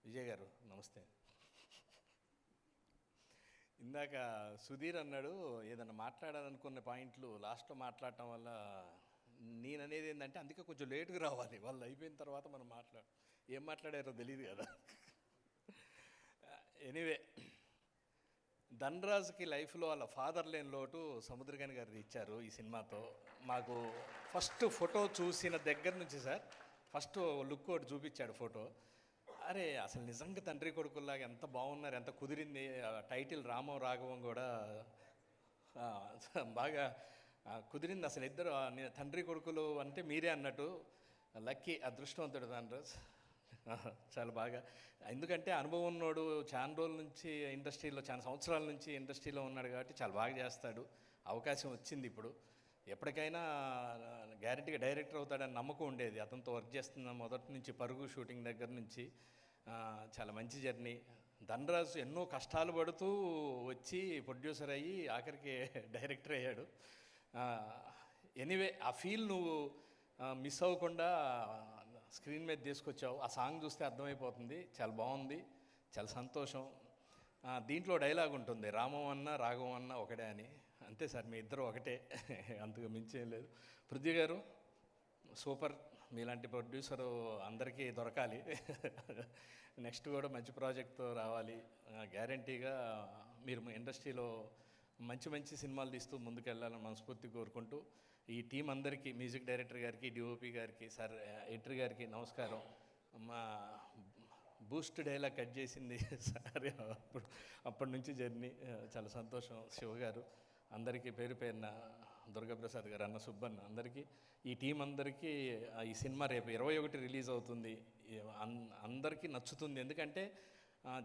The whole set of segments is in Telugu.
విజయ్ గారు నమస్తే. ఇందాక సుధీర్ అన్నాడు ఏదన్నా మాట్లాడాలనుకున్న పాయింట్లు లాస్ట్లో మాట్లాడటం వల్ల నేను అనేది ఏంటంటే అందుకే కొంచెం లేటుగా రావాలి, వాళ్ళు అయిపోయిన తర్వాత మనం ఏం మాట్లాడారో తెలియదు కదా. ఎనీవే, ధనరాజ్కి లైఫ్లో వాళ్ళ ఫాదర్ లేని లోటు సముద్రకాని గారు ఇచ్చారు ఈ సినిమాతో. మాకు ఫస్ట్ ఫోటో చూసిన దగ్గర నుంచి సార్ ఫస్ట్ లుక్ ఒకటి చూపించాడు ఫోటో. అరే అసలు నిజంగా తండ్రి కొడుకుల్లాగా ఎంత బాగున్నారు, ఎంత కుదిరింది. టైటిల్ రామం రాఘవం కూడా బాగా కుదిరింది. అసలు ఇద్దరు తండ్రి కొడుకులు అంటే మీరే అన్నట్టు లక్కీ, అదృష్టవంతుడు ధనరాజ్. చాలా బాగా, ఎందుకంటే అనుభవం ఉన్నోడు, చాలా రోజుల నుంచి ఇండస్ట్రీలో, చాలా సంవత్సరాల నుంచి ఇండస్ట్రీలో ఉన్నాడు కాబట్టి చాలా బాగా చేస్తాడు. అవకాశం వచ్చింది ఇప్పుడు. ఎప్పటికైనా గ్యారెంటీగా డైరెక్టర్ అవుతాడని నమ్మకం ఉండేది. అతనితో వర్క్ చేస్తున్న మొదటి నుంచి, పరుగు షూటింగ్ దగ్గర నుంచి చాలా మంచి జర్నీ. ధనరాజు ఎన్నో కష్టాలు పడుతూ వచ్చి ప్రొడ్యూసర్ అయ్యి ఆఖరికి డైరెక్టర్ అయ్యాడు. ఎనీవే, ఆ ఫీల్ నువ్వు మిస్ అవ్వకుండా స్క్రీన్ మీద తీసుకొచ్చావు. ఆ సాంగ్ చూస్తే అర్థమైపోతుంది, చాలా బాగుంది, చాలా సంతోషం. దీంట్లో డైలాగ్ ఉంటుంది, రామం అన్న రాఘవం అన్న ఒకటే అని. అంతే సార్, మీ ఇద్దరు ఒకటే, అంతకు మించేం లేదు. పృథ్వీ గారు సూపర్, మీలాంటి ప్రొడ్యూసరు అందరికీ దొరకాలి. నెక్స్ట్ కూడా మంచి ప్రాజెక్ట్తో రావాలి. గ్యారంటీగా మీరు ఇండస్ట్రీలో మంచి మంచి సినిమాలు తీస్తూ ముందుకెళ్ళాలని మనస్ఫూర్తిగా కోరుకుంటూ, ఈ టీం అందరికీ, మ్యూజిక్ డైరెక్టర్ గారికి, డిఓపి గారికి, సార్ ఎడిటర్ గారికి నమస్కారం. మా బూస్ట్ డైలాగ్ కట్ చేసింది సార్ అప్పటి నుంచి జర్నీ, చాలా సంతోషం. శివ గారు అందరికీ పేరు పేరున, దుర్గాప్రసాద్ గారు, అన్న సుబ్బన్న, అందరికీ, ఈ టీం అందరికీ. ఈ సినిమా రేపు 21 రిలీజ్ అవుతుంది. అందరికీ నచ్చుతుంది. ఎందుకంటే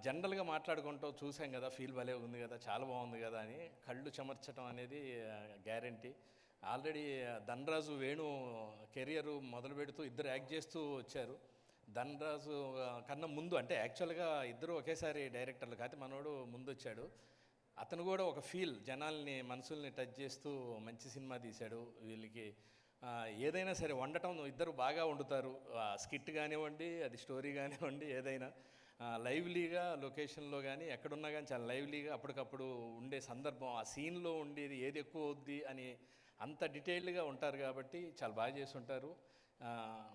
జనరల్గా మాట్లాడుకుంటూ చూసాం కదా, ఫీల్ భలే ఉంది కదా, చాలా బాగుంది కదా అని కళ్ళు చెమర్చడం అనేది guarantee. Already Dhanraj Venu career మొదలు పెడుతూ ఇద్దరు యాక్ట్ చేస్తూ వచ్చారు. ధనరాజు కన్నా ముందు, అంటే యాక్చువల్గా ఇద్దరు ఒకేసారి డైరెక్టర్లు కాదు, మనోడు ముందు వచ్చాడు. అతను కూడా ఒక ఫీల్, జనాల్ని మనసుల్ని టచ్ చేస్తూ మంచి సినిమా తీశాడు. వీళ్ళకి ఏదైనా సరే వండటం ఇద్దరు బాగా వండుతారు. స్కిట్ కానివ్వండి, అది స్టోరీ కానివ్వండి, ఏదైనా లైవ్లీగా లొకేషన్లో కానీ ఎక్కడున్నా కానీ చాలా లైవ్లీగా అప్పటికప్పుడు ఉండే సందర్భం, ఆ సీన్లో ఉండేది ఏది ఎక్కువ అవుద్ది అని అంత డీటెయిల్డ్గా ఉంటారు కాబట్టి చాలా బాగా చేసి ఉంటారు.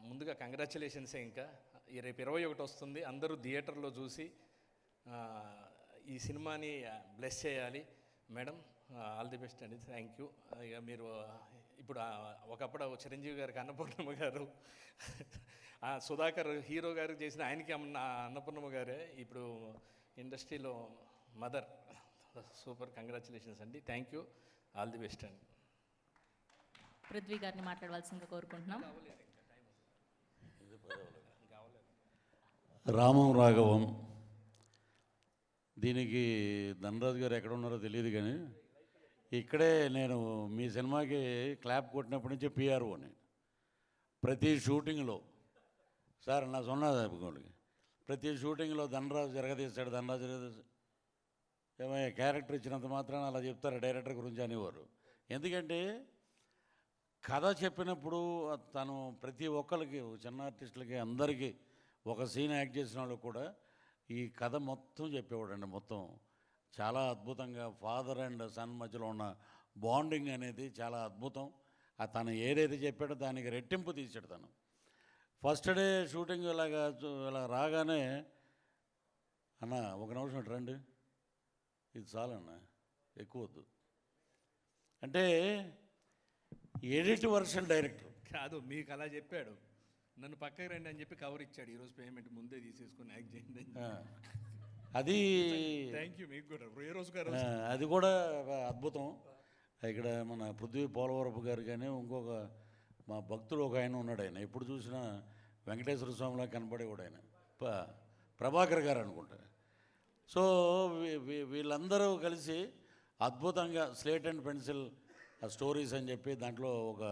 ముందుగా కంగ్రాచులేషన్సే. ఇంకా రేపు 21 వస్తుంది, అందరూ థియేటర్లో చూసి ఈ సినిమాని బ్లెస్ చేయాలి. మేడం ఆల్ ది బెస్ట్ అండి, థ్యాంక్ యూ. ఇక మీరు ఇప్పుడు ఒకప్పుడు చిరంజీవి గారికి అన్నపూర్ణమ్మ గారు, సుధాకర్ హీరో గారికి చేసిన ఆయనకి అన్నపూర్ణమ్మ గారే ఇప్పుడు ఇండస్ట్రీలో మదర్. సూపర్, కంగ్రాచులేషన్స్ అండి, thank you, all the best అండి. పృథ్వీ గారిని మాట్లాడవలసిందిగా కోరుకుంటున్నాం. రామం రాఘవం, దీనికి ధనరాజు గారు ఎక్కడ ఉన్నారో తెలియదు కానీ ఇక్కడే నేను మీ సినిమాకి క్లాప్ కొట్టినప్పటి నుంచి పిఆర్ఓని. ప్రతి షూటింగ్లో సార్ నా సొన్నది, ప్రతి షూటింగ్లో ధనరాజు జరగదీస్తాడు, ధనరాజు జరగదీస్తాడు. ఏమయ్యా క్యారెక్టర్ ఇచ్చినంత మాత్రాన అలా చెప్తారు డైరెక్టర్ గురించి అనేవారు. ఎందుకంటే కథ చెప్పినప్పుడు తను ప్రతి ఒక్కరికి, చిన్న ఆర్టిస్టులకి, అందరికీ ఒక సీన్ యాక్ట్ చేసిన వాళ్ళకి కూడా ఈ కథ మొత్తం చెప్పేవాడండి. మొత్తం చాలా అద్భుతంగా ఫాదర్ అండ్ సన్ మధ్యలో ఉన్న బాండింగ్ అనేది చాలా అద్భుతం. తను ఏదైతే చెప్పాడో దానికి రెట్టింపు తీసాడు తను. ఫస్ట్ డే షూటింగ్ ఇలా రాగానే, అన్న ఒక నిమిషం రండి, ఇది చాలన్న, ఎక్కువ వద్దు అంటే ఎడిట్ వర్షన్ డైరెక్టర్ కాదు, మీకు అలా చెప్పాడు, నన్ను పక్కకి రండి అని చెప్పి కవర్ ఇచ్చాడు. ఈరోజు పేమెంట్ ముందే తీసేసుకుని యాక్ట్ చేయండి. అది థ్యాంక్ యూ మీకు కూడా. ఏ రోజు గారు అది కూడా అద్భుతం. ఇక్కడ మన పృథ్వీ పోలవరపు గారు కానీ ఇంకొక మా భక్తుడు ఒక ఆయన ఉన్నాడు, ఆయన ఎప్పుడు చూసినా వెంకటేశ్వర స్వామిలా కనపడేవాడు ఆయన, ప్రభాకర్ గారు అనుకుంటా. సో వీళ్ళందరూ కలిసి అద్భుతంగా స్లేట్ అండ్ పెన్సిల్ స్టోరీస్ అని చెప్పి దాంట్లో ఒక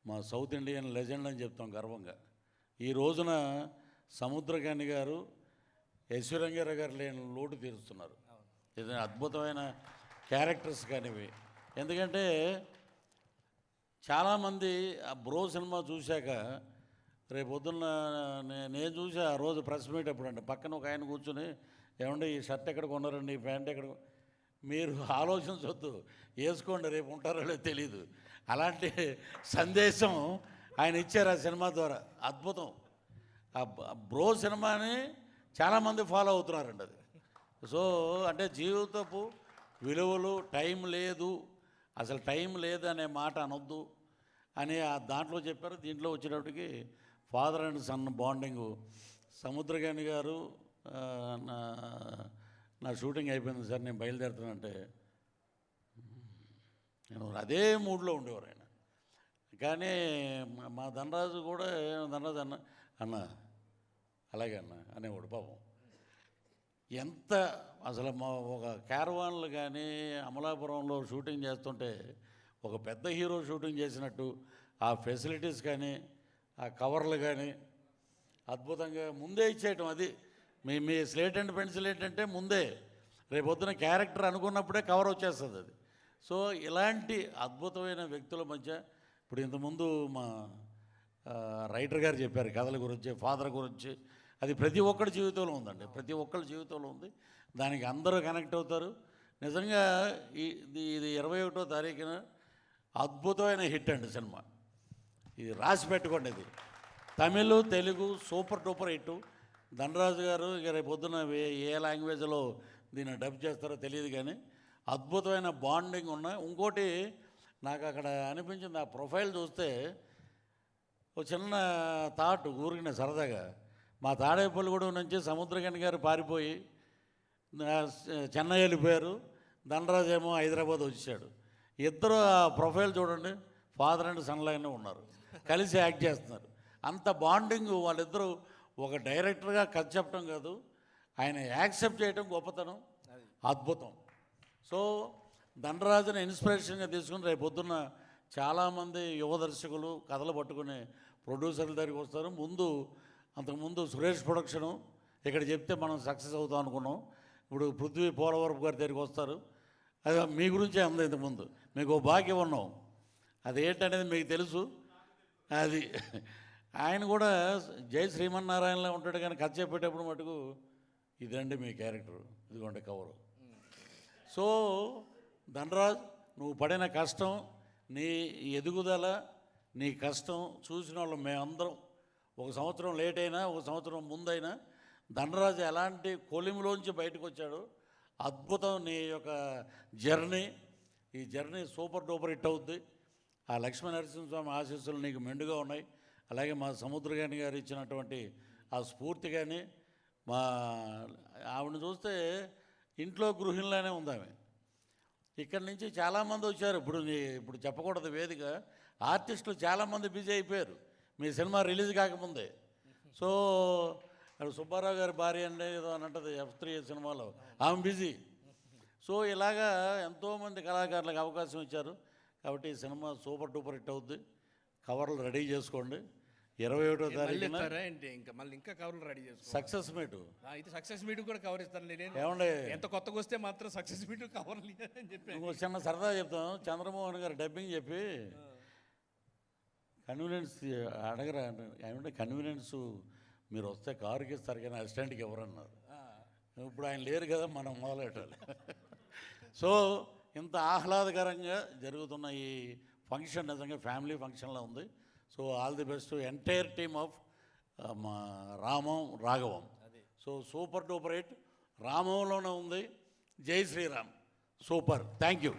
మా సౌత్ ఇండియన్ లెజెండ్ అని చెప్తాం గర్వంగా. ఈ రోజున సముద్రకాని గారు, యశ్వరంగారావు గారు లేని లోటు తీరుస్తున్నారు. ఇది అద్భుతమైన క్యారెక్టర్స్ కానివి. ఎందుకంటే చాలామంది ఆ బ్రో సినిమా చూశాక రేపు పొద్దున్న నేను చూసి ఆ రోజు ప్రెస్ మీట్ అప్పుడండి పక్కన ఒక ఆయన కూర్చుని ఏమంటే ఈ షర్ట్ ఎక్కడ కొన్నారండి ఈ ప్యాంట్ ఎక్కడ మీరు ఆలోచించవద్దు, వేసుకోండి రేపు ఉంటారో లేదో తెలీదు. అలాంటి సందేశం ఆయన ఇచ్చారు ఆ సినిమా ద్వారా. అద్భుతం. ఆ బ్రో సినిమాని చాలామంది ఫాలో అవుతున్నారండి అది. సో అంటే జీవితపు విలువలు, టైం లేదు, అసలు టైం లేదు అనే మాట అనొద్దు అని ఆ దాంట్లో చెప్పారు. దీంట్లో వచ్చేటప్పటికి father and son bonding. Samuthirakani గారు నా షూటింగ్ అయిపోయింది సార్ నేను బయలుదేరుతానంటే నేను అదే మూడ్లో ఉండేవారు ఆయన. కానీ మా ధనరాజు కూడా ధనరాజు అన్న అలాగే అనేవాడు పాపం. ఎంత అసలు మా ఒక క్యారవాన్లు కానీ అమలాపురంలో షూటింగ్ చేస్తుంటే ఒక పెద్ద హీరో షూటింగ్ చేసినట్టు ఆ ఫెసిలిటీస్ కానీ ఆ కవర్లు కానీ అద్భుతంగా ముందే ఇచ్చేయటం. అది మీ స్లేట్ అండ్ పెన్సిల్ ఏంటంటే ముందే రేపొద్దున క్యారెక్టర్ అనుకున్నప్పుడే కవర్ వచ్చేస్తుంది అది. సో ఇలాంటి అద్భుతమైన వ్యక్తుల మధ్య ఇప్పుడు ఇంతకుముందు మా రైటర్ గారు చెప్పారు కథల గురించి, ఫాదర్ గురించి. అది ప్రతి ఒక్కరి జీవితంలో ఉందండి, ప్రతి ఒక్కరి జీవితంలో ఉంది. దానికి అందరూ కనెక్ట్ అవుతారు. నిజంగా ఇది 21వ తారీఖున అద్భుతమైన హిట్ అండి సినిమా. ఇది రాసి పెట్టుకోండి. ఇది Tamil, Telugu super duper hit. Dhanraj గారు ఇక రేపు పొద్దున ఏ లాంగ్వేజ్లో దీన్ని డబ్ చేస్తారో తెలియదు కానీ అద్భుతమైన బాండింగ్ ఉన్నాయి. ఇంకోటి నాకు అక్కడ అనిపించింది, ఆ ప్రొఫైల్ చూస్తే ఒక చిన్న థాట్ ఊరికిన సరదాగా. మా తాడేపల్లిగూడెం నుంచి సముద్రగని గారు పారిపోయి చెన్నై వెళ్ళిపోయారు, ధనరాజు ఏమో హైదరాబాద్ వచ్చాడు. ఇద్దరు ఆ ప్రొఫైల్ చూడండి, ఫాదర్ అండ్ సన్ లాగానే ఉన్నారు, కలిసి యాక్ట్ చేస్తున్నారు. అంత బాండింగ్ వాళ్ళిద్దరూ. ఒక డైరెక్టర్గా కథ చెప్పడం కాదు, ఆయన యాక్సెప్ట్ చేయడం గొప్పతనం, అద్భుతం. సో ధనరాజుని ఇన్స్పిరేషన్గా తీసుకుని రేపు పొద్దున్న చాలామంది యువ దర్శకులు కథలు పట్టుకునే ప్రొడ్యూసర్ల దగ్గరికి వస్తారు. అంతకుముందు సురేష్ ప్రొడక్షను ఇక్కడ చెప్తే మనం సక్సెస్ అవుతాం అనుకున్నాం. ఇప్పుడు పృథ్వీ పోలవరపు గారి దగ్గరికి వస్తారు. అది మీ గురించే అంది. ఇంతకుముందు మీకు ఓ భాగ్యం ఉన్నాం, అది ఏంటనేది మీకు తెలుసు. అది ఆయన కూడా జై శ్రీమన్నారాయణలో ఉంటాడు కానీ కథ చెప్పేటప్పుడు మటుకు ఇదండి మీ క్యారెక్టర్, ఇదిగోండి కవరు. సో ధనరాజ్, నువ్వు పడిన కష్టం, నీ ఎదుగుదల, నీ కష్టం చూసిన వాళ్ళు మేమందరం. ఒక సంవత్సరం లేట్ అయినా, ఒక సంవత్సరం ముందైనా ధనరాజు ఎలాంటి కొలిమిలోంచి బయటకు వచ్చాడో అద్భుతం. నీ యొక్క జర్నీ, ఈ జర్నీ సూపర్ డూపర్ హిట్ అవుద్ది. ఆ లక్ష్మీ నరసింహస్వామి ఆశీస్సులు నీకు మెండుగా ఉన్నాయి. అలాగే మా సముద్రగాని గారు ఇచ్చినటువంటి ఆ స్ఫూర్తి కానీ, మా ఆవిడని చూస్తే ఇంట్లో గృహిణిలానే ఉంది ఆమె. ఇక్కడి నుంచి చాలామంది వచ్చారు. ఇప్పుడు చెప్పకూడదు వేదిక, ఆర్టిస్టులు చాలామంది బిజీ అయిపోయారు మీ సినిమా రిలీజ్ కాకముందే. సో సుబ్బారావు గారి భార్య అంటే ఏదో అని అంటది F3 సినిమాలో, ఆమె బిజీ. సో ఇలాగా ఎంతోమంది కళాకారులకు అవకాశం ఇచ్చారు. కాబట్టి ఈ సినిమా సూపర్ డూపర్ హిట్ అవుద్ది. కవర్లు రెడీ చేసుకోండి. 21వ తారీఖున ఇంకా కవర్లు రెడీ చేసుకోండి. సక్సెస్ మీటు అయితే సక్సెస్ మీట్ కూడా కవర్ ఇస్తాను. ఏమండి, ఎంత కొత్తగా వస్తే మాత్రం సక్సెస్ మీట్ కవర్లు అని చెప్పి ఇంకో చిన్న సరదా చెప్తాం. చంద్రమోహన్ గారు డబ్బింగ్ చెప్పి కన్వీనియన్స్ అడగరా ఏమంటే కన్వీనియన్స్ మీరు వస్తే కారుకి ఇస్తారు కానీ అసిస్టెంట్కి ఎవరన్నారు. ఇప్పుడు ఆయన లేరు కదా, మనం మొదలెట్టాలి. సో ఇంత ఆహ్లాదకరంగా జరుగుతున్న ఈ ఫంక్షన్ నిజంగా ఫ్యామిలీ ఫంక్షన్లో ఉంది. So all the best entire team of మా రామం రాఘవం. సో సూపర్ డూపర్ హిట్ రామంలోనే ఉంది. జై శ్రీరామ్. సూపర్. Thank you.